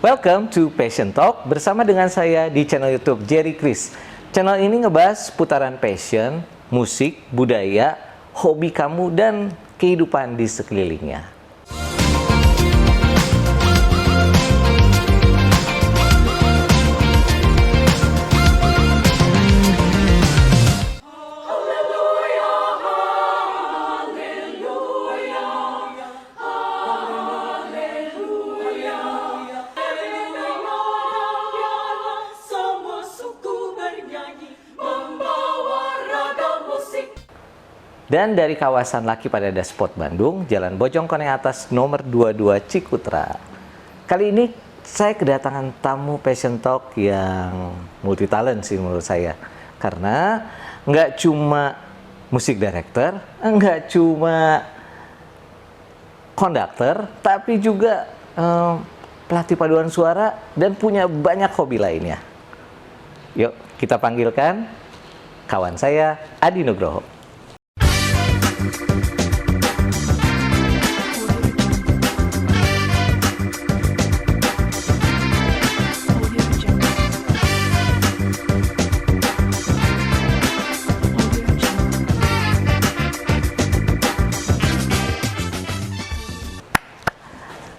Welcome to Passion Talk bersama dengan saya di channel YouTube Jerry Chris. Channel ini ngebahas putaran passion, musik, budaya, hobi kamu, dan kehidupan di sekelilingnya. Dan dari kawasan Laki Padada Spot Bandung, Jalan Bojongkoneng Atas nomor 22 Cikutra. Kali ini saya kedatangan tamu Passion Talk yang multi talent sih menurut saya. Karena nggak cuma musik director, nggak cuma konduktor, tapi juga pelatih paduan suara dan punya banyak hobi lainnya. Yuk kita panggilkan kawan saya Adi Nugroho.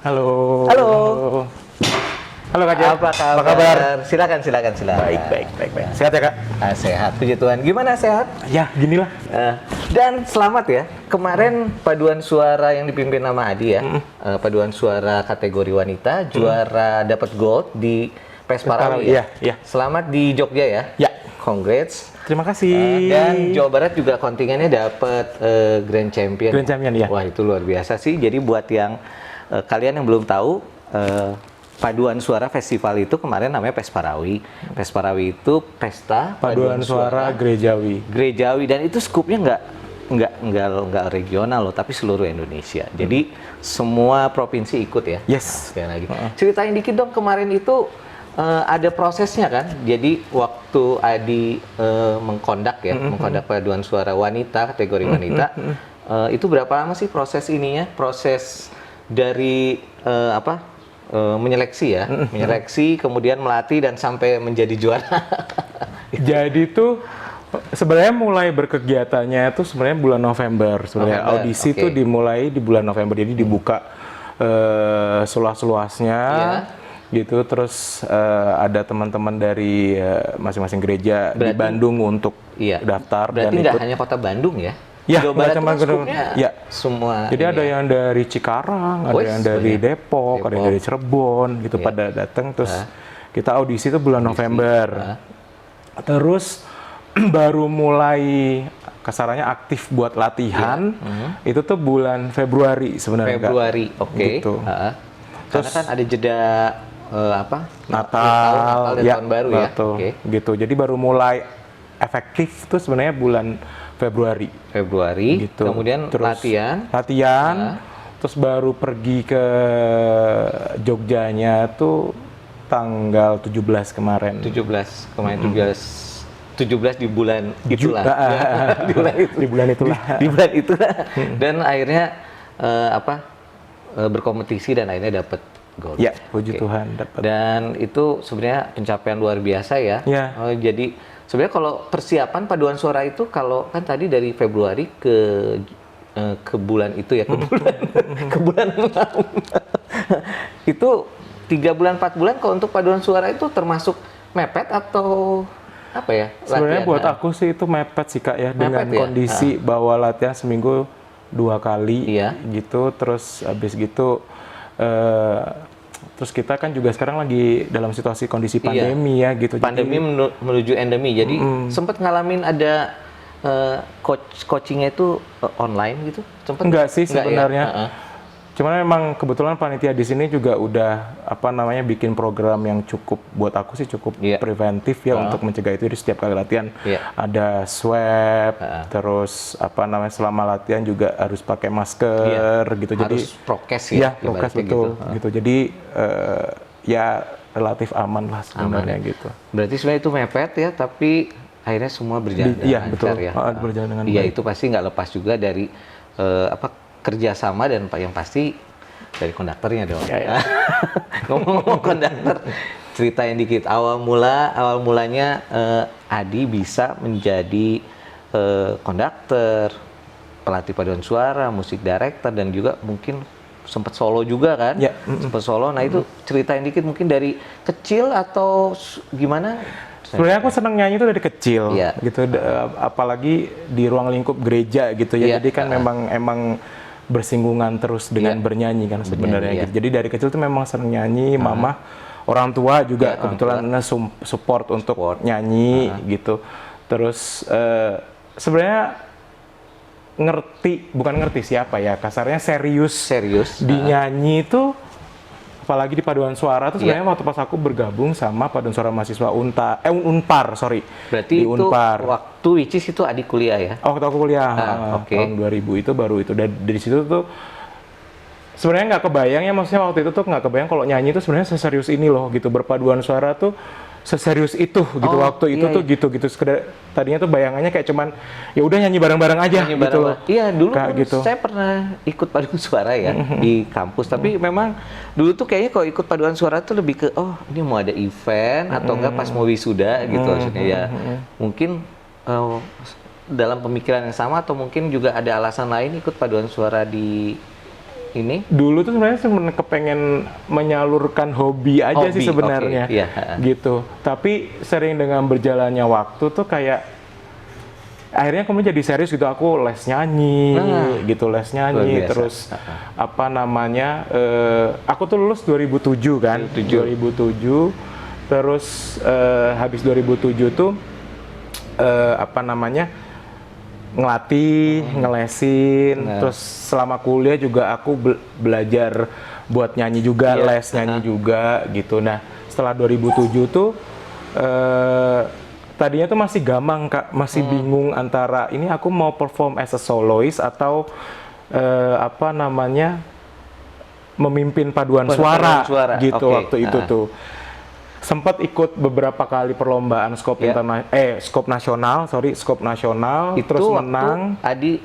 Halo. Halo. Halo Kak Jan. Apa kabar? Silakan. Baik. Sehat ya Kak? Sehat, puji Tuhan. Gimana sehat? Ya, ginilah. Dan selamat ya. Kemarin paduan suara yang dipimpin nama Adi ya. Paduan suara kategori wanita, juara dapat gold di Pesparawi ya. Iya. Selamat di Jogja ya. Ya. Congrats. Terima kasih. Dan Jawa Barat juga kontingennya dapat Grand Champion. Grand Champion ya. Wah, itu luar biasa sih. Jadi buat yang kalian yang belum tahu, paduan suara festival itu kemarin namanya Pesparawi. Pesparawi itu pesta Paduan suara gerejawi. Dan itu skupnya nggak regional loh, tapi seluruh Indonesia. Jadi semua provinsi ikut ya. Yes. Sekali lagi. Ceritain dikit dong, kemarin itu ada prosesnya kan. Jadi waktu Adi mengkondak paduan suara wanita, kategori wanita, itu berapa lama sih proses ininya? Proses dari menyeleksi ya, menyeleksi, kemudian melatih dan sampai menjadi juara. Jadi tuh sebenarnya mulai berkegiatannya itu sebenarnya bulan November. Sebenarnya audisi itu dimulai di bulan November. Jadi dibuka seluas-luasnya. Gitu, terus ada teman-teman dari masing-masing gereja di Bandung untuk daftar. Berarti nggak hanya kota Bandung ya? Ya, Jawa Barat semua. Jadi ada yang dari Cikarang, ada yang dari Depok, ada yang dari Cirebon, gitu pada datang. Terus kita audisi itu bulan November. Terus baru mulai kasarannya aktif buat latihan, itu tuh bulan Februari sebenarnya. Februari, Gitu. Terus karena kan ada jeda Natal dan tahun baru ya. Gitu. Jadi baru mulai efektif tuh sebenarnya bulan Februari gitu. Kemudian terus latihan, terus baru pergi ke Jogjanya tuh tanggal 17 kemarin. 17 di bulan itulah. Di bulan itulah. Dan akhirnya berkompetisi dan akhirnya dapat gold. Ya, puji Tuhan dapat. Dan itu sebenarnya pencapaian luar biasa ya. Jadi sebenarnya kalau persiapan paduan suara itu, kalau kan tadi dari Februari ke bulan itu ya, ke bulan 6. Itu 3 bulan 4 bulan kalau untuk paduan suara itu termasuk mepet atau apa ya? Sebenarnya buat aku sih itu mepet sih Kak ya, dengan kondisi bahwa latihan seminggu 2 kali gitu, terus habis gitu terus kita kan juga sekarang lagi dalam situasi kondisi pandemi ya gitu. Pandemi menuju endemi. Jadi sempat ngalamin ada coachingnya itu online gitu? Enggak sih sebenarnya. Cuman memang kebetulan panitia di sini juga udah bikin program yang cukup, buat aku sih cukup preventif ya, untuk mencegah itu. Di setiap kali latihan ada swab, terus selama latihan juga harus pakai masker gitu. Jadi harus prokes ya. Prokes betul gitu. Jadi ya relatif aman lah sebenarnya gitu. Berarti sebenarnya itu mepet ya, tapi akhirnya semua berjalan dengan lancar ya. Berjalan dengan baik. Itu pasti nggak lepas juga dari kerjasama dan yang pasti dari konduktornya dong. Ngomong-ngomong konduktor, ceritain dikit awal mulanya Adi bisa menjadi konduktor, pelatih paduan suara, musik director, dan juga mungkin sempat solo juga kan? Ya. Sempat solo. Nah itu ceritain dikit mungkin dari kecil atau gimana? Sebenarnya aku senang nyanyi itu dari kecil, Iya. gitu. Apalagi di ruang lingkup gereja gitu ya. Iya. Jadi kan emang bersinggungan terus dengan bernyanyi kan sebenarnya. Gitu. Jadi dari kecil tuh memang senang nyanyi. Mama, orang tua juga kebetulan support untuk nyanyi gitu. Terus sebenarnya bukan ngerti siapa ya, kasarnya serius di nyanyi itu, apalagi di paduan suara tuh sebenarnya waktu pas aku bergabung sama paduan suara mahasiswa Unpar. Berarti di itu Unpar. waktu which is itu adik kuliah ya? Oh, waktu aku kuliah tahun 2000 itu baru itu. Dari situ tuh sebenarnya nggak kebayang ya, maksudnya waktu itu tuh nggak kebayang kalau nyanyi itu sebenarnya seserius ini loh gitu, berpaduan suara tuh seserius itu gitu. Waktu itu tuh gitu sekedar tadinya tuh bayangannya kayak cuman ya udah nyanyi bareng-bareng aja gitu loh. Iya, dulu kayak gitu. Saya pernah ikut paduan suara ya di kampus, tapi memang dulu tuh kayaknya kalau ikut paduan suara tuh lebih ke ini mau ada event atau enggak pas mau wisuda gitu maksudnya ya. Mungkin dalam pemikiran yang sama atau mungkin juga ada alasan lain ikut paduan suara di ini? Dulu tuh sebenarnya cuma kepengen menyalurkan hobi aja sih sebenarnya, gitu. Tapi sering dengan berjalannya waktu tuh kayak akhirnya kemudian jadi serius gitu. Aku les nyanyi, terus apa namanya? Aku tuh lulus 2007 kan, 2007. Terus habis 2007 tuh apa namanya? Ngelatih, ngelesin, terus selama kuliah juga aku belajar buat nyanyi juga, les nyanyi juga gitu. Nah, setelah 2007 tuh tadinya tuh masih gamang Kak, masih bingung antara ini aku mau perform as a soloist atau apa namanya memimpin paduan suara gitu. Waktu itu tuh sempat ikut beberapa kali perlombaan skop nasional, itu terus menang. Adi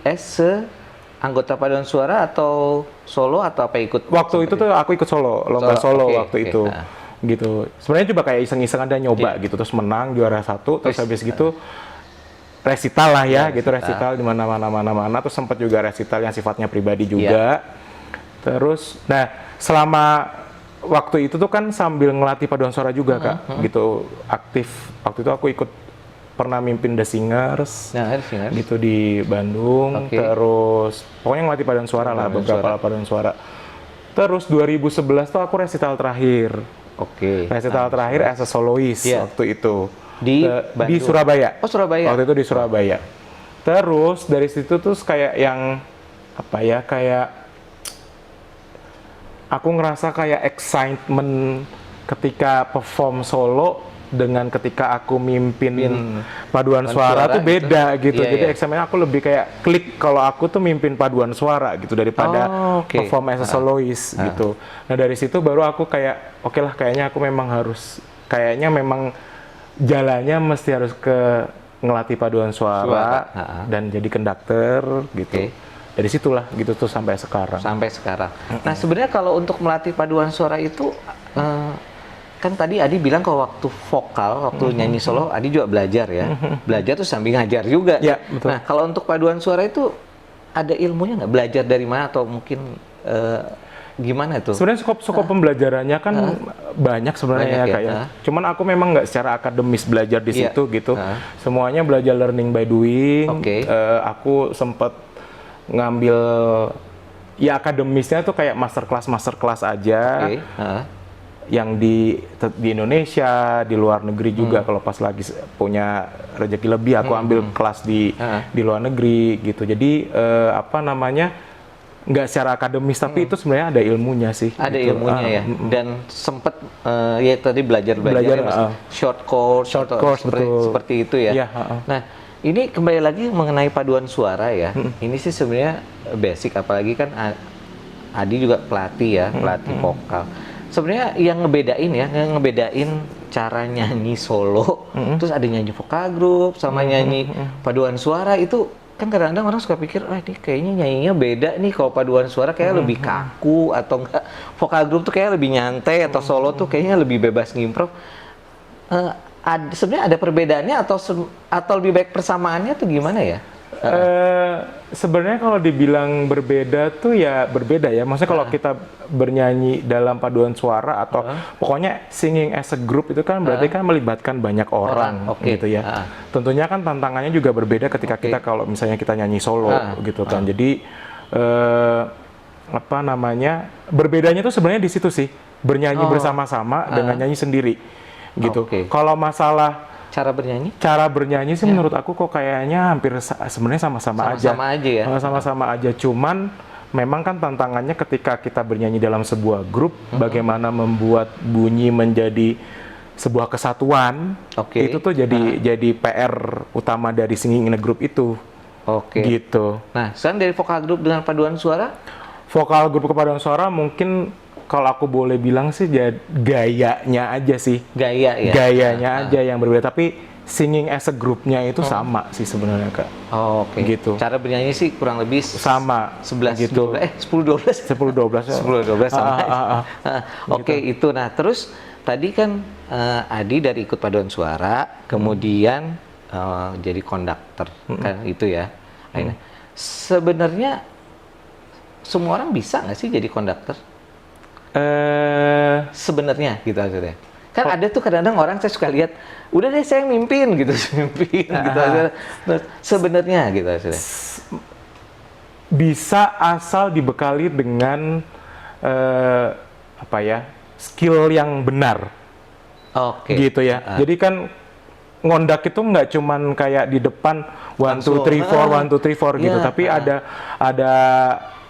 anggota paduan suara atau solo atau apa ikut? Waktu itu tuh aku ikut lomba solo waktu itu. Gitu. Sebenarnya coba kayak iseng-iseng ada nyoba gitu, terus menang juara 1, terus habis gitu resital lah ya, gitu resital di mana-mana, terus sempat juga resital yang sifatnya pribadi juga. Terus nah, selama waktu itu tuh kan sambil ngelatih paduan suara juga Kak, gitu aktif. Waktu itu aku ikut pernah mimpin The Singers, gitu di Bandung. Terus pokoknya ngelatih paduan suara lah, beberapa paduan suara. Terus 2011 tuh aku resital terakhir. Resital terakhir as a soloist waktu itu di Surabaya. Surabaya. Waktu itu di Surabaya. Terus dari situ tuh kayak yang apa ya, kayak aku ngerasa kayak excitement ketika perform solo dengan ketika aku mimpin paduan suara tuh beda gitu. Jadi excitement aku lebih kayak klik kalau aku tuh mimpin paduan suara gitu daripada perform as a soloist gitu. Nah dari situ baru aku kayak oke lah, kayaknya aku memang harus, kayaknya memang jalannya mesti harus ke ngelatih paduan suara dan jadi konduktor gitu. Dari situlah gitu tuh sampai sekarang. Nah sebenarnya kalau untuk melatih paduan suara itu kan tadi Adi bilang kalau waktu vokal, waktu nyanyi solo Adi juga belajar ya. Belajar tuh sambil ngajar juga. Ya, betul. Nah kalau untuk paduan suara itu ada ilmunya nggak? Belajar dari mana atau mungkin gimana itu? Sebenarnya skop pembelajarannya kan banyak sebenarnya ya Kak ya. Cuman aku memang nggak secara akademis belajar di situ gitu. Semuanya belajar learning by doing. Aku sempat ngambil ya akademisnya tuh kayak masterclass aja, yang di Indonesia, di luar negeri juga. Kalau pas lagi punya rezeki lebih aku ambil kelas di luar negeri gitu. Jadi apa namanya, nggak secara akademis tapi itu sebenarnya ada ilmunya sih. Ada gitu. ilmunya ya. Dan sempet ya tadi belajar short course seperti itu ya. Nah ini kembali lagi mengenai paduan suara ya. Ini sih sebenarnya basic, apalagi kan Adi juga pelatih ya, pelatih vokal. Sebenarnya yang ngebedain cara nyanyi solo, terus ada nyanyi vokal grup sama nyanyi paduan suara itu kan kadang-kadang orang suka pikir, ini kayaknya nyanyinya beda nih, kalau paduan suara kayak lebih kaku atau enggak, vokal grup tuh kayak lebih nyantai atau solo tuh kayaknya lebih bebas ngimprov. Sebenarnya ada perbedaannya atau lebih baik persamaannya tuh gimana ya? Sebenarnya kalau dibilang berbeda tuh ya berbeda ya. Maksudnya kalau kita bernyanyi dalam paduan suara atau pokoknya singing as a group itu kan berarti kan melibatkan banyak orang gitu ya. Tentunya kan tantangannya juga berbeda ketika kita kalau misalnya kita nyanyi solo gitu kan. Jadi apa namanya, berbedanya tuh sebenarnya di situ sih, bernyanyi bersama-sama dengan nyanyi sendiri gitu. Kalau masalah cara bernyanyi sih menurut aku kok kayaknya hampir sebenarnya sama-sama aja. Sama-sama aja ya. Sama-sama aja, cuman memang kan tantangannya ketika kita bernyanyi dalam sebuah grup, bagaimana membuat bunyi menjadi sebuah kesatuan. Itu tuh jadi PR utama dari singing in a group itu. Gitu. Nah, sekarang dari vokal grup dengan paduan suara? Vokal grup ke paduan suara mungkin kalau aku boleh bilang sih gayanya aja sih. Gayanya aja yang berbeda, tapi singing as a groupnya itu sama sih sebenarnya, Kak. Gitu. Cara bernyanyi sih kurang lebih sama 11 gitu. 10-12 sama. Itu. Nah, terus tadi kan Adi dari ikut paduan suara, kemudian jadi konduktor kan itu ya. Sebenarnya semua orang bisa nggak sih jadi konduktor? Sebenarnya gitu aja. Kan ada tuh kadang-kadang orang saya suka lihat, udah deh saya mimpin gitu aja. Sebenarnya gitu aja. Bisa asal dibekali dengan skill yang benar. Gitu ya. Jadi kan ngondak itu nggak cuman kayak di depan 1 2 3 4 1 2 3 4 gitu, tapi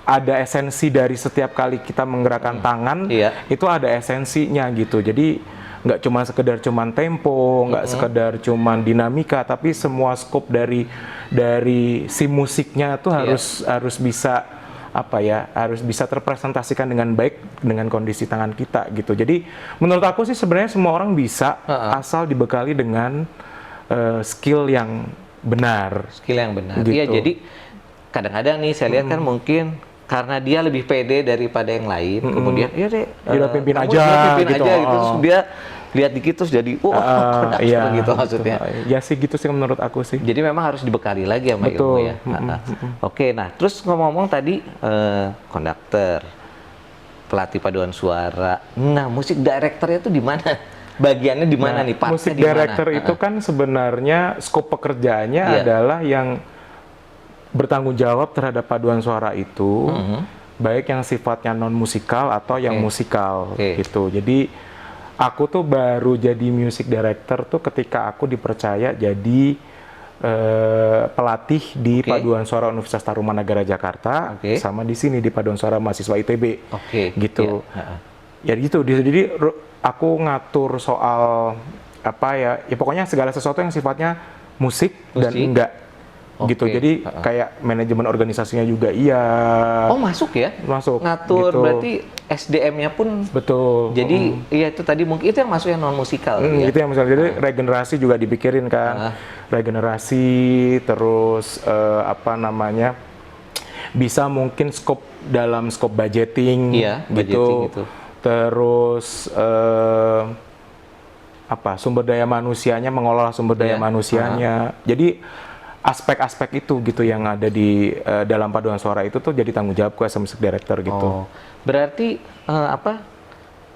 ada esensi dari setiap kali kita menggerakkan tangan, itu ada esensinya gitu. Jadi nggak cuma sekedar tempo, nggak sekedar cuma dinamika, tapi semua skop dari si musiknya tuh harus bisa harus bisa terpresentasikan dengan baik dengan kondisi tangan kita gitu. Jadi menurut aku sih sebenarnya semua orang bisa asal dibekali dengan skill yang benar. Gitu. Iya, jadi kadang-kadang nih saya lihat kan mungkin karena dia lebih pede daripada yang lain, kemudian dia pimpin aja gitu. Terus dia lihat dikit terus jadi gitu maksudnya. Ya sih gitu sih menurut aku sih. Jadi memang harus dibekali lagi sama ilmu ya. Nah terus ngomong-ngomong tadi konduktor, pelatih paduan suara. Nah, musik directornya itu di mana? Bagiannya di mana nih? Partnya musik director itu kan sebenarnya skop pekerjaannya adalah yang bertanggung jawab terhadap paduan suara itu, baik yang sifatnya non musikal atau yang musikal gitu. Jadi aku tuh baru jadi music director tuh ketika aku dipercaya jadi pelatih di paduan suara Universitas Tarumanagara Jakarta, sama di sini di paduan suara mahasiswa ITB, gitu. Ya gitu. Jadi aku ngatur soal ya pokoknya segala sesuatu yang sifatnya musik. Dan enggak. Gitu, jadi kayak manajemen organisasinya juga masuk ya? Masuk. Ngatur gitu. Berarti SDM-nya pun jadi itu tadi mungkin itu yang masuk yang non musikal ya? Itu yang misalnya jadi regenerasi juga dipikirin kan. Regenerasi terus bisa mungkin dalam skop budgeting gitu. Terus sumber daya manusianya, mengolah sumber daya manusianya. Jadi aspek-aspek itu gitu yang ada di dalam paduan suara itu tuh jadi tanggung jawabku as music director gitu. Berarti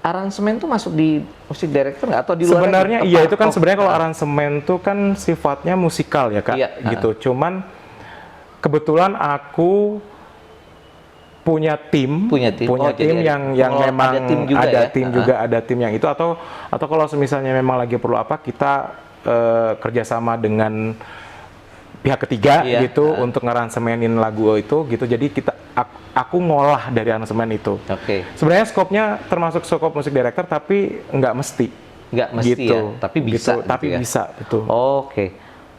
aransemen tuh masuk di music director nggak atau di luar? Sebenarnya itu kan sebenarnya kalau aransemen tuh kan sifatnya musikal ya, Kak, gitu. Cuman kebetulan aku punya tim yang memang ada tim yang itu atau kalau misalnya memang lagi perlu kita kerjasama dengan pihak ketiga gitu untuk ngaransemenin lagu itu gitu. Jadi aku ngolah dari aransemen itu. Sebenarnya skopnya termasuk skop musik director tapi nggak mesti gitu. Ya, tapi bisa. Gitu, tapi bisa, betul.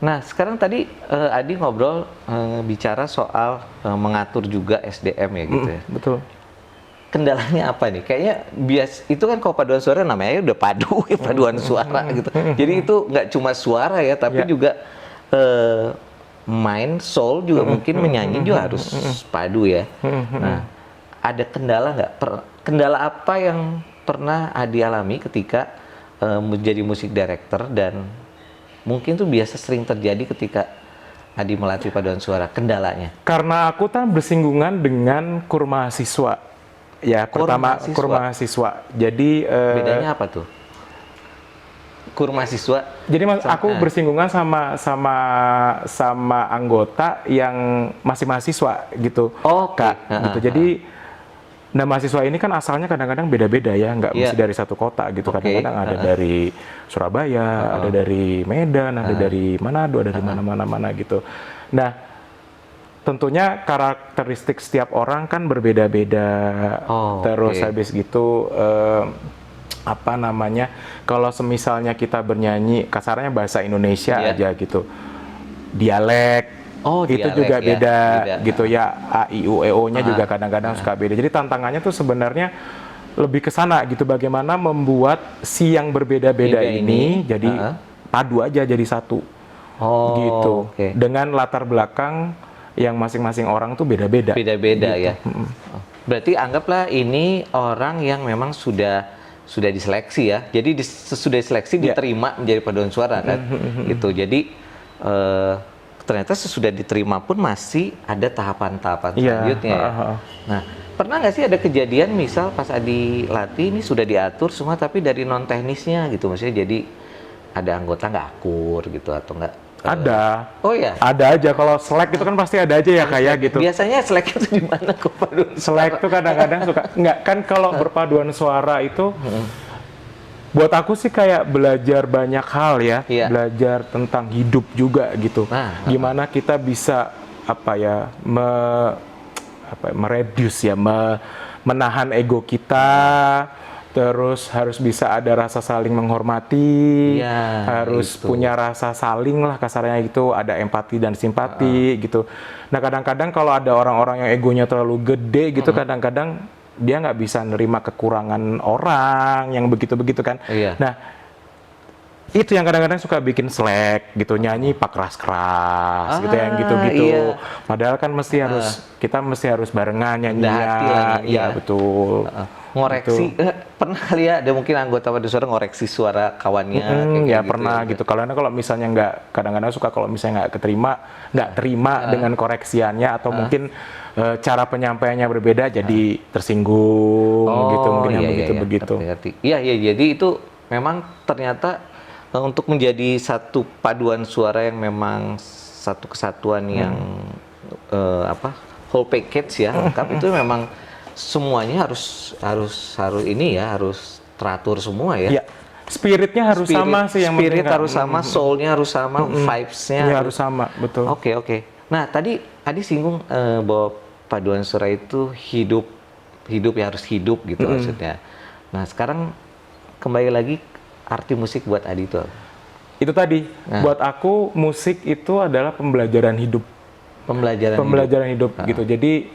Nah sekarang tadi Adi ngobrol bicara soal mengatur juga SDM ya gitu ya. Betul. Kendalanya apa nih? Kayaknya itu kan kalau paduan suara namanya udah paduan suara gitu. Jadi itu nggak cuma suara ya, tapi juga main soul juga mungkin menyanyi juga harus padu ya. Nah, ada kendala nggak? Kendala apa yang pernah Adi alami ketika menjadi musik director dan mungkin tuh biasa sering terjadi ketika Adi melatih paduan suara, kendalanya? Karena aku kan bersinggungan dengan kur mahasiswa. Ya, pertama kur mahasiswa. Jadi bedanya apa tuh? Kur mahasiswa. Jadi aku bersinggungan sama anggota yang masih mahasiswa gitu. Kak, gitu. Jadi nah mahasiswa ini kan asalnya kadang-kadang beda-beda ya, nggak mesti dari satu kota gitu. Kadang-kadang ada dari Surabaya, ada dari Medan, ada dari Manado, ada dari mana-mana gitu. Nah, tentunya karakteristik setiap orang kan berbeda-beda. Terus habis gitu apa namanya, kalau semisalnya kita bernyanyi kasarnya bahasa Indonesia aja gitu, dialek itu dialek, juga beda gitu ya, A I U E O nya juga kadang-kadang suka beda. Jadi tantangannya tuh sebenarnya lebih ke sana gitu, bagaimana membuat si yang berbeda-beda ini jadi padu aja jadi satu gitu, dengan latar belakang yang masing-masing orang tuh beda-beda gitu. Ya. Berarti anggaplah ini orang yang memang sudah diseleksi ya. Jadi sesudah diseleksi diterima menjadi paduan suara kan. Gitu. Jadi ternyata sesudah diterima pun masih ada tahapan-tahapan selanjutnya ya. Nah, pernah nggak sih ada kejadian misal pas Adi latih ini sudah diatur semua tapi dari non teknisnya gitu, maksudnya jadi ada anggota nggak akur gitu atau nggak? Ada. Oh ya. Ada aja, kalau selek itu kan pasti ada aja ya kayak gitu. Biasanya selek itu di mana kok paduan? Selek itu kadang-kadang suka nggak kan, kalau berpaduan suara itu buat aku sih kayak belajar banyak hal ya, belajar tentang hidup juga gitu. Gimana kita bisa mereduce ya, menahan ego kita. Terus harus bisa ada rasa saling menghormati, harus punya rasa saling lah kasarnya gitu, ada empati dan simpati gitu. Nah kadang-kadang kalau ada orang-orang yang egonya terlalu gede gitu, kadang-kadang dia nggak bisa nerima kekurangan orang yang begitu-begitu kan. Nah itu yang kadang-kadang suka bikin selek gitu, nyanyi pak keras-keras gitu, yang gitu-gitu. Padahal kan kita mesti harus barengan nyanyinya. Iya betul. Ngoreksi, pernah kali ya ada mungkin anggota paduan suara ngoreksi suara kawannya? Ya pernah gitu. Kalau misalnya kadang-kadang suka kalau misalnya nggak terima dengan koreksiannya, atau mungkin cara penyampaiannya berbeda jadi tersinggung gitu, mungkin yang begitu-begitu. Iya, jadi itu memang ternyata untuk menjadi satu paduan suara yang memang satu kesatuan yang whole package ya, lengkap, itu memang semuanya harus teratur semua ya. Spiritnya harus sama sih, yang spirit harus sama, soulnya harus sama, vibes-nya harus sama, betul. Oke. Nah tadi Adi singgung bahwa paduan suara itu hidup ya, harus hidup gitu maksudnya. Nah sekarang kembali lagi, arti musik buat Adi itu apa? Itu tadi, buat aku musik itu adalah pembelajaran hidup. Pembelajaran hidup gitu. Jadi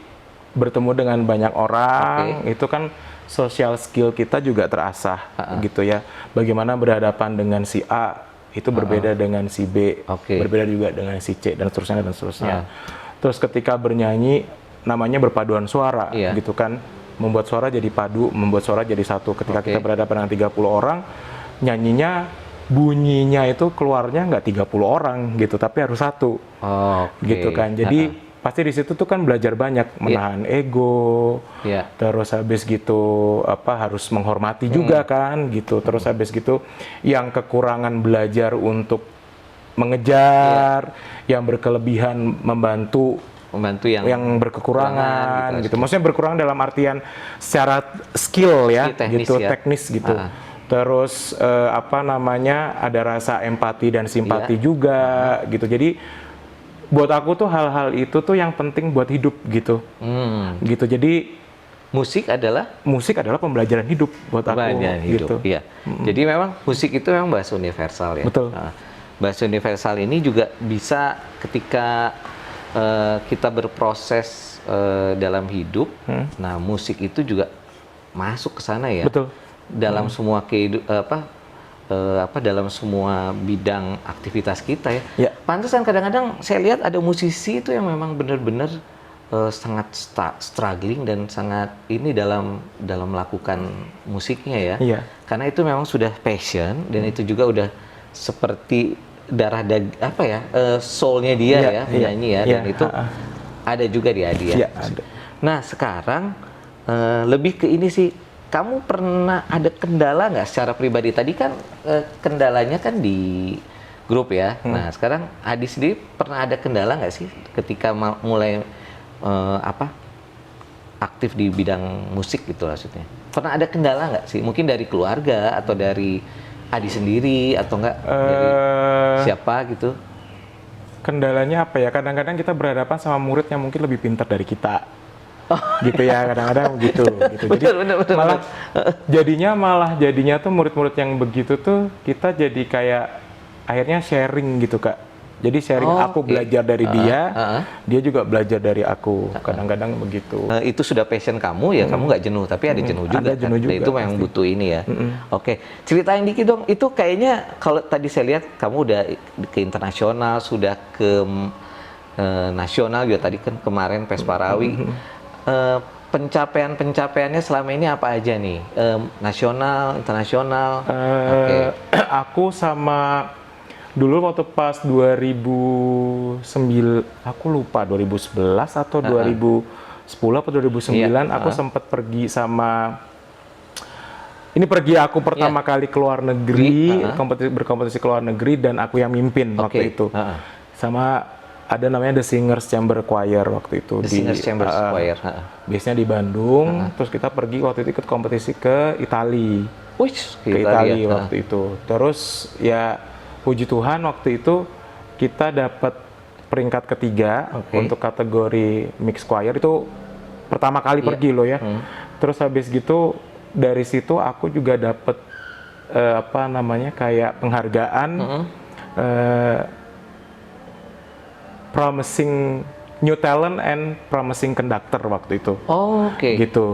bertemu dengan banyak orang, itu kan social skill kita juga terasah gitu ya. Bagaimana berhadapan dengan si A itu berbeda dengan si B, berbeda juga dengan si C, dan seterusnya dan seterusnya. Terus ketika bernyanyi namanya berpaduan suara gitu kan, membuat suara jadi padu, membuat suara jadi satu. Ketika kita berhadapan dengan 30 orang, nyanyinya bunyinya itu keluarnya nggak 30 orang gitu, tapi harus satu. Gitu kan. Jadi pasti di situ tuh kan belajar banyak, menahan ego, terus habis gitu harus menghormati juga kan gitu, terus habis gitu yang kekurangan belajar untuk mengejar, yang berkelebihan membantu yang berkekurangan gitu. Maksudnya berkurang dalam artian secara skill ya, teknis gitu. Terus ada rasa empati dan simpati juga gitu. Jadi buat aku tuh hal-hal itu tuh yang penting buat hidup gitu. Gitu. Jadi musik adalah pembelajaran hidup buat aku gitu. Iya. Jadi memang musik itu memang bahasa universal ya. Betul. Nah, bahasa universal ini juga bisa ketika kita berproses dalam hidup. Nah, musik itu juga masuk ke sana ya. Betul. Dalam semua dalam semua bidang aktivitas kita ya. Ya. Pantesan kadang-kadang saya lihat ada musisi itu yang memang benar-benar sangat struggling dan sangat ini dalam melakukan musiknya ya. Iya. Karena itu memang sudah passion dan itu juga udah seperti darah soulnya dia ya menyanyi ya, dan itu ada juga di Adi ya. Ada. Nah sekarang lebih ke ini sih, kamu pernah ada kendala nggak secara pribadi? Tadi kan kendalanya kan di grup ya. Nah sekarang Adi sendiri pernah ada kendala nggak sih ketika mulai aktif di bidang musik gitu maksudnya? Pernah ada kendala nggak sih? Mungkin dari keluarga atau dari Adi sendiri atau enggak dari siapa gitu? Kendalanya apa ya? Kadang-kadang kita berhadapan sama murid yang mungkin lebih pintar dari kita. Gitu ya, kadang-kadang gitu. Jadi betul. jadinya tuh murid-murid yang begitu tuh kita jadi kayak akhirnya sharing gitu, Kak. Jadi sharing, aku belajar dari dia juga belajar dari aku. Kadang-kadang begitu. Itu sudah passion kamu ya, kamu nggak jenuh, tapi ada jenuh juga. Ada jenuh juga, itu memang butuh ini ya. Oke, ceritain dikit dong. Itu kayaknya kalau tadi saya lihat kamu udah ke internasional, sudah ke nasional juga. Tadi kan kemarin Pesparawi. Pencapaiannya selama ini apa aja nih? Nasional, internasional? Aku sama dulu waktu pas 2009, aku lupa 2011 atau 2010 atau 2009, aku sempat pergi sama, aku pertama kali ke luar negeri, berkompetisi ke luar negeri, dan aku yang mimpin waktu itu. Sama ada namanya The Singers Chamber Choir waktu itu. The Singers Chamber Choir. Biasanya di Bandung, terus kita pergi waktu itu ikut kompetisi ke Italia. Ke Italia waktu itu. Terus ya puji Tuhan waktu itu kita dapat peringkat ketiga untuk kategori mixed choir, itu pertama kali pergi loh ya. Terus habis gitu dari situ aku juga dapat kayak penghargaan Promising New Talent and Promising Conductor waktu itu. Gitu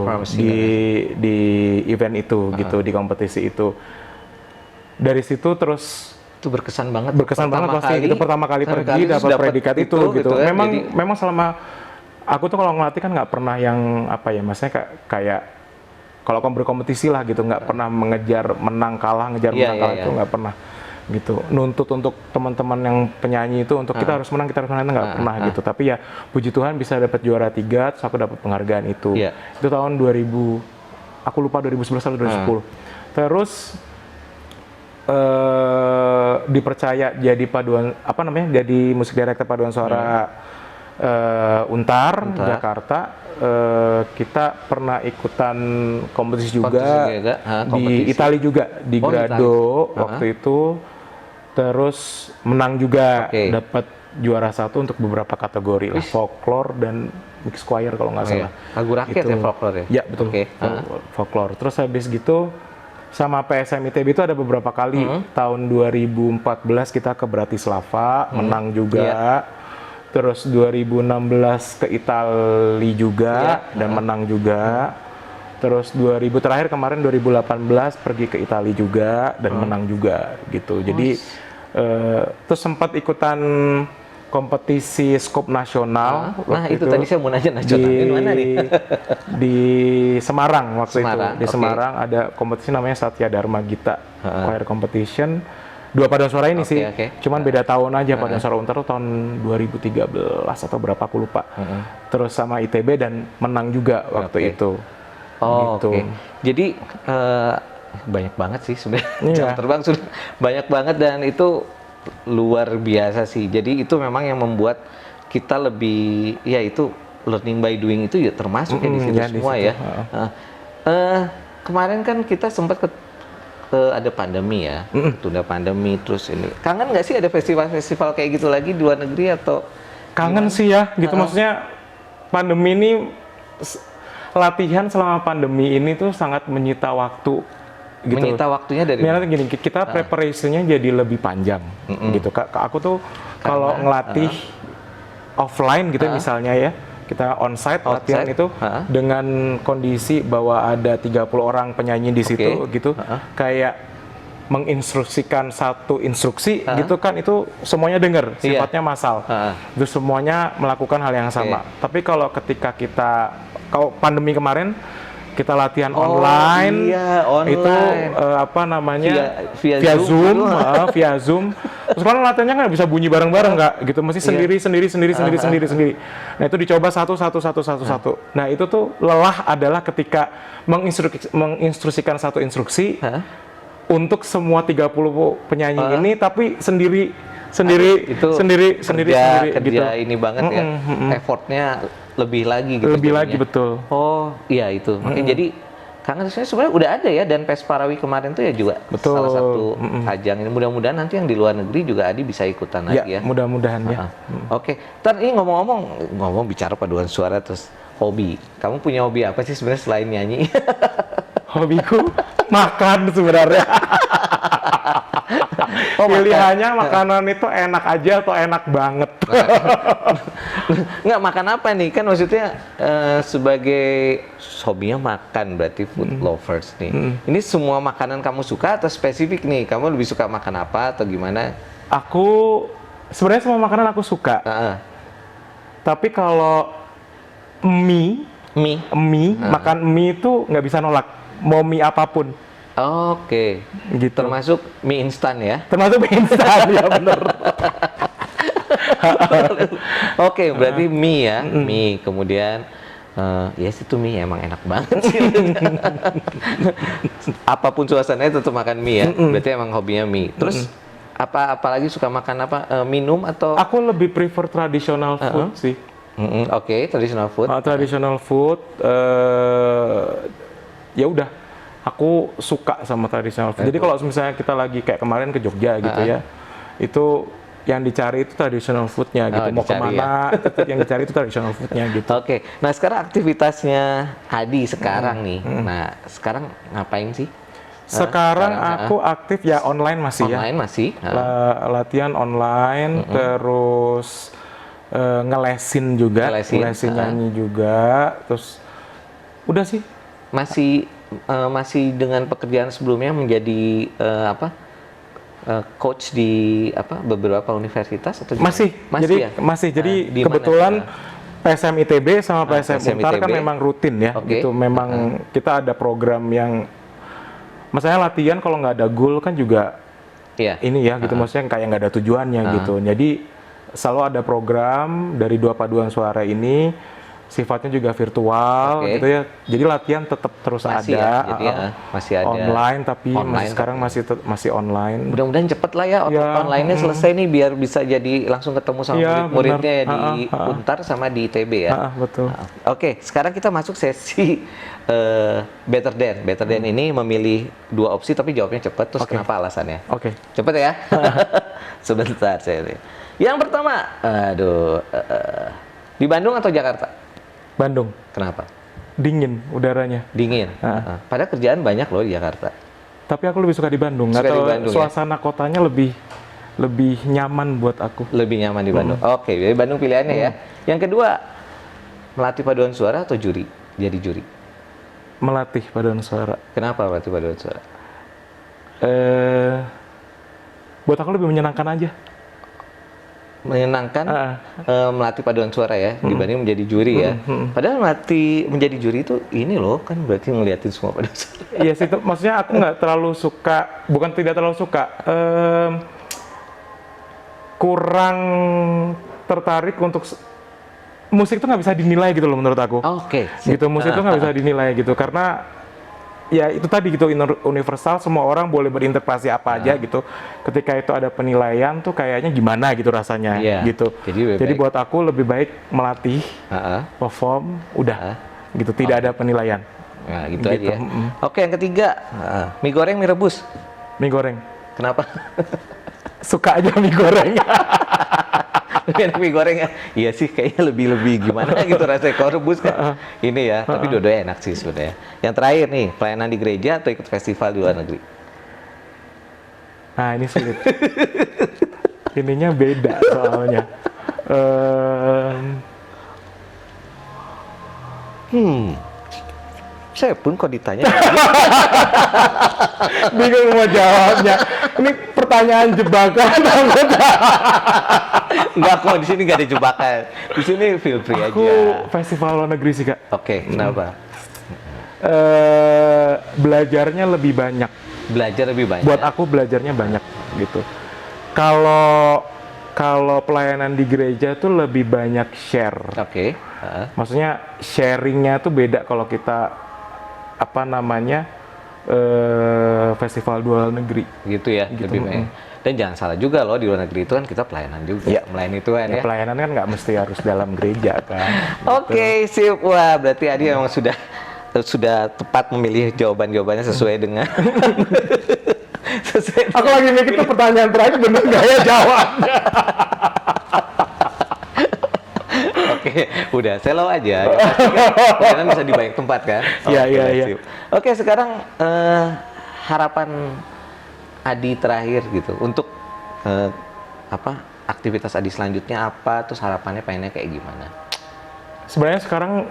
di event itu gitu, di kompetisi itu. Dari situ terus itu berkesan banget pasti itu pertama kali pergi dapat predikat itu gitu. Ya, memang selama aku tuh kalau ngelatih kan nggak pernah yang maksudnya kayak kalau berkompetisi lah gitu, nggak pernah mengejar menang kalah itu nggak pernah gitu. Nuntut untuk teman-teman yang penyanyi itu untuk kita harus menang itu nggak pernah gitu. Tapi ya puji Tuhan bisa dapat juara 3, terus aku dapat penghargaan itu. Itu tahun 2000, aku lupa 2011 atau 2010. Terus dipercaya jadi jadi musik director paduan suara Untar Jakarta. Kita pernah ikutan kompetisi juga di Italia juga, di Grado waktu itu. Terus menang juga, dapat juara 1 untuk beberapa kategori lah, folklore dan mixed choir kalau nggak salah. Lagu rakyat ya folklore ya? Ya betul, folklore. Terus habis gitu sama PSM ITB itu ada beberapa kali. Tahun 2014 kita ke Bratislava, menang juga. Terus 2016 ke Italia juga, dan menang juga. Terus terakhir kemarin 2018 pergi ke Italia juga, dan menang juga gitu. Jadi terus sempat ikutan kompetisi skop nasional. Itu tadi saya mau nanya nasional di mana nih? Di Semarang waktu itu. Di Semarang ada kompetisi namanya Satya Dharma Gita Choir Competition. 2 paduan suara ini sih. Cuman beda tahun aja. Paduan suara Untar tahun 2013 atau berapa aku lupa. Terus sama ITB dan menang juga waktu itu. Gitu. Jadi banyak banget sih sebenarnya. Jam terbang sudah banyak banget, dan itu luar biasa sih. Jadi itu memang yang membuat kita lebih, ya itu learning by doing itu ya termasuk di situ semua ya. Kemarin kan kita sempat ada pandemi ya, tunda pandemi, terus ini. Kangen nggak sih ada festival-festival kayak gitu lagi di luar negeri atau? Kangen sih ya, gitu maksudnya pandemi ini, latihan selama pandemi ini tuh sangat menyita waktu. Gitu. Menyita waktunya dari mana? Gini, kita preparation-nya jadi lebih panjang gitu. Aku tuh kalau ngelatih offline gitu misalnya ya, kita onsite latihan itu dengan kondisi bahwa ada 30 orang penyanyi di situ gitu, kayak menginstruksikan satu instruksi gitu kan, itu semuanya dengar, sifatnya massal. Itu semuanya melakukan hal yang sama. Tapi kalau ketika kalau pandemi kemarin kita latihan online, itu apa namanya via Zoom, via Zoom. Terus kalau latihannya nggak bisa bunyi bareng-bareng nggak, gitu, mesti sendiri. Nah itu dicoba satu. Nah itu tuh lelah adalah ketika menginstruksikan satu instruksi untuk semua 30 penyanyi ini, tapi sendiri kerja gitu. Ini banget ya, effortnya lebih lagi gitu. Lebih lagi, betul. Oh iya itu. Jadi karena sebenarnya udah ada ya, dan Pesparawi kemarin tuh ya juga salah satu ajang ini. Mudah-mudahan nanti yang di luar negeri juga Adi bisa ikutan lagi ya. Mudah-mudahan ya. Oke. Ntar ini ngomong bicara paduan suara terus hobi. Kamu punya hobi apa sih sebenarnya selain nyanyi? Hobiku makan sebenarnya. Pilihannya makanan itu enak aja atau enak banget. Nggak, makan apa nih? Kan maksudnya sebagai hobinya makan, berarti food lovers nih. Ini semua makanan kamu suka atau spesifik nih? Kamu lebih suka makan apa atau gimana? Aku sebenarnya semua makanan aku suka. Tapi kalau mie, makan mie itu nggak bisa nolak. Mau mie apapun. Oke. Gitu. Termasuk mie instan ya? Termasuk mie instan, ya bener. Oke, berarti mie ya, mie. Kemudian, ya yes, itu mie emang enak banget sih. Apapun suasananya tetap makan mie ya. Berarti emang hobinya mie. Terus apalagi suka makan apa? Minum atau? Aku lebih prefer traditional food sih. Oke, traditional food. Traditional food. Ya udah, aku suka sama traditional food. Jadi kalau misalnya kita lagi kayak kemarin ke Jogja gitu ya, itu yang dicari itu traditional foodnya gitu. Mau kemana, yang dicari itu traditional foodnya gitu. Oke. Nah sekarang aktivitasnya Adi sekarang nih. Nah sekarang ngapain sih? Sekarang aku aktif ya online masih ya. Online masih. Latihan online, terus ngelesin juga, ngelesin nyanyi juga. Terus udah sih. Masih dengan pekerjaan sebelumnya menjadi coach di beberapa universitas atau masih jadi kebetulan PSM ITB sama PSM Untar kan memang rutin ya gitu, memang kita ada program yang maksudnya latihan kalau nggak ada goal kan juga ini ya gitu, maksudnya kayak nggak ada tujuannya gitu. Jadi selalu ada program dari dua paduan suara ini, sifatnya juga virtual gitu ya. Jadi latihan tetap terus masih ada, masih ada online tapi sekarang masih online. Mudah-mudahan cepet lah ya online-nya selesai nih, biar bisa jadi langsung ketemu sama murid-muridnya ya di Untar sama di ITB ya. Betul. Oke, sekarang kita masuk sesi Better Than ini memilih dua opsi tapi jawabnya cepet. Terus kenapa alasannya? Cepet ya. Sebentar saya lihat. Yang pertama, di Bandung atau Jakarta? Bandung. Kenapa? Dingin udaranya. Dingin. Padahal kerjaan banyak loh di Jakarta. Tapi aku lebih suka di Bandung. Suasana kotanya lebih nyaman buat aku. Lebih nyaman di Bandung. Oke, jadi Bandung pilihannya ya. Yang kedua, melatih paduan suara atau juri? Jadi juri. Melatih paduan suara. Kenapa melatih paduan suara? Buat aku lebih menyenangkan aja. Menyenangkan melatih paduan suara ya dibanding menjadi juri ya. Padahal menjadi juri itu ini loh, kan berarti ngeliatin semua paduan suara. Iya sih, maksudnya aku nggak terlalu suka, bukan tidak terlalu suka, kurang tertarik untuk musik itu nggak bisa dinilai gitu loh menurut aku. Gitu, musik itu nggak bisa dinilai gitu karena ya itu tadi gitu, universal, semua orang boleh berinterpretasi apa aja gitu. Ketika itu ada penilaian tuh kayaknya gimana gitu rasanya gitu. Jadi buat aku lebih baik melatih, perform, udah gitu, tidak ada penilaian. Nah gitu aja ya. Oke, yang ketiga, mie goreng, mie rebus? Mie goreng. Kenapa? Suka aja mie goreng. Lebih enak mie goreng ya? Iya sih, kayaknya lebih gimana gitu rasanya. Kalau rebus kan ini ya, tapi dua-duanya enak sih sebenarnya. Yang terakhir nih, pelayanan di gereja atau ikut festival di luar negeri? Nah ini sulit. Ininya beda soalnya. saya pun kok ditanya. Bingung mau jawabnya. Ini pertanyaan jebakan. Enggak kok, di sini nggak ada jebakan. Di sini feel free aja. Aku festival luar negeri sih, Kak. Oke, kenapa? Belajarnya lebih banyak. Belajar lebih banyak. Buat aku belajarnya banyak gitu. Kalau pelayanan di gereja tuh lebih banyak share. Oke. Maksudnya sharingnya tuh beda kalau kita apa namanya festival luar negeri. Gitu ya, Gitu, lebih banyak. Dan jangan salah juga loh, di luar negeri itu kan kita pelayanan juga. Iya. Melayani Tuhan ya. Pelayanan kan nggak mesti harus dalam gereja kan. Oke, sip. Wah, berarti Adi memang sudah tepat memilih jawabannya sesuai dengan Aku lagi mikir tuh pertanyaan terakhir bener nggak ya jawabnya. Oke, udah selo aja. Karena bisa di banyak tempat kan. Iya, Oke, iya, iya. sip. Oke, sekarang harapan Adi terakhir gitu untuk aktivitas Adi selanjutnya apa? Terus harapannya pengennya kayak gimana? Sebenarnya sekarang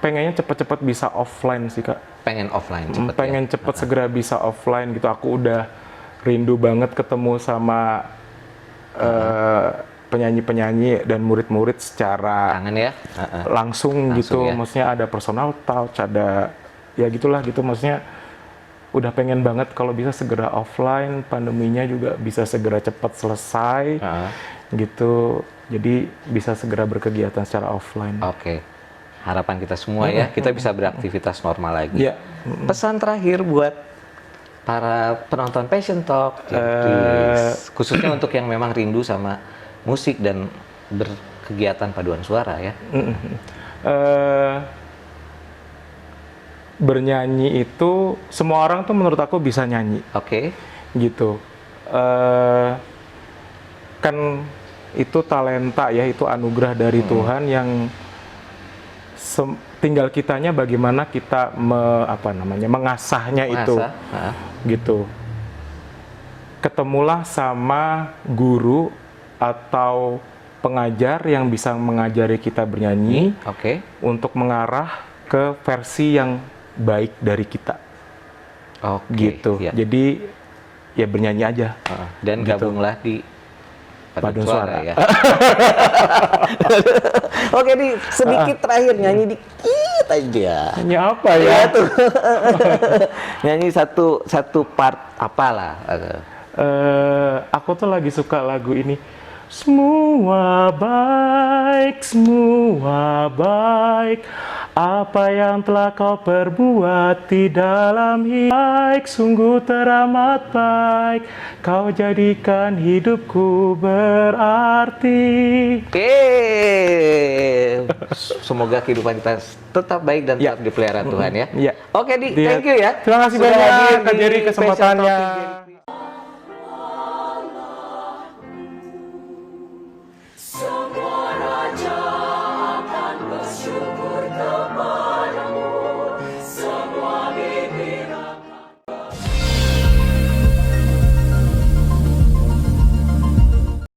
pengennya cepet-cepet bisa offline sih, Kak. Pengen offline cepet Pengen ya? cepet segera bisa offline gitu. Aku udah rindu banget ketemu sama penyanyi-penyanyi dan murid-murid secara Kangen ya? langsung gitu. ya? Maksudnya ada personal touch, ada ya gitulah gitu. Maksudnya udah pengen banget kalau bisa segera offline, pandeminya juga bisa segera cepat selesai gitu. Jadi bisa segera berkegiatan secara offline. Oke. Harapan kita semua ya, kita bisa beraktivitas normal lagi. Iya. Pesan terakhir buat para penonton Passion Talk, khususnya untuk yang memang rindu sama musik dan berkegiatan paduan suara ya. Bernyanyi itu semua orang tuh menurut aku bisa nyanyi. Oke. Gitu. Kan itu talenta ya, itu anugerah dari Tuhan yang tinggal kitanya bagaimana kita mengasahnya itu. Gitu. Ketemulah sama guru atau pengajar yang bisa mengajari kita bernyanyi untuk mengarah ke versi yang baik dari kita. Gitu. Ya. Jadi ya bernyanyi aja. Dan gitu. gabunglah di paduan suara ya. Oke, nih sedikit terakhir nyanyi dikit aja. Nyanyi apa ya? Tuh. Nyanyi satu part apalah. Aku tuh lagi suka lagu ini. Semua baik, apa yang telah kau perbuat di dalam hidup baik, sungguh teramat baik, kau jadikan hidupku berarti. Semoga kehidupan kita tetap baik dan tetap dipelihara Tuhan ya. Iya. Oke, Di, thank you ya. Terima kasih banyak Kak Jerry kesempatannya.